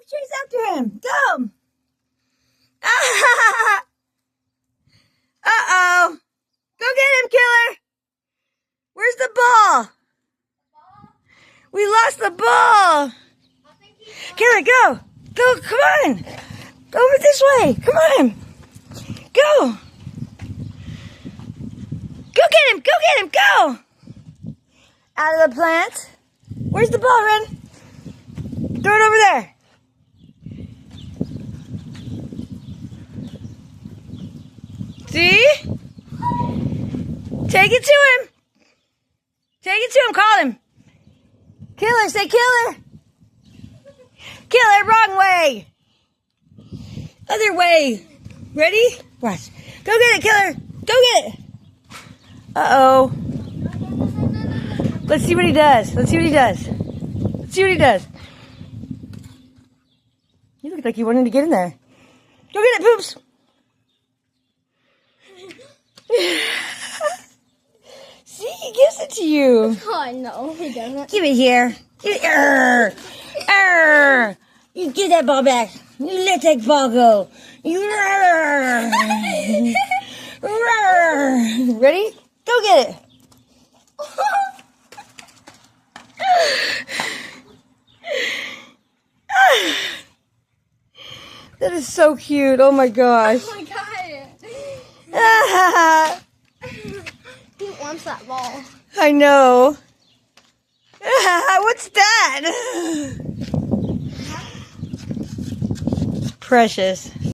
chase after him. Go. Uh-oh. Go get him, Killer. Where's the ball? We lost the ball. Killer, go. Go, come on. Go over this way. Come on. Go. Go get him. Go get him. Go. Out of the plant. Where's the ball, Ren? Throw it over there. See? Take it to him. Take it to him. Call him. Killer, say Killer. Killer, wrong way. Other way. Ready? Watch. Go get it, Killer. Go get it. Uh-oh. Let's see what he does. Let's see what he does. Let's see what he does. You look like you wanted to get in there. Go get it, Poops. See, he gives it to you. Oh, no, he doesn't. Give it here. Give it. You give that ball back. You let that ball go. You. Ready? Go get it. That is so cute. Oh my gosh. Oh, my God. He wants that ball. I know. What's that? Precious.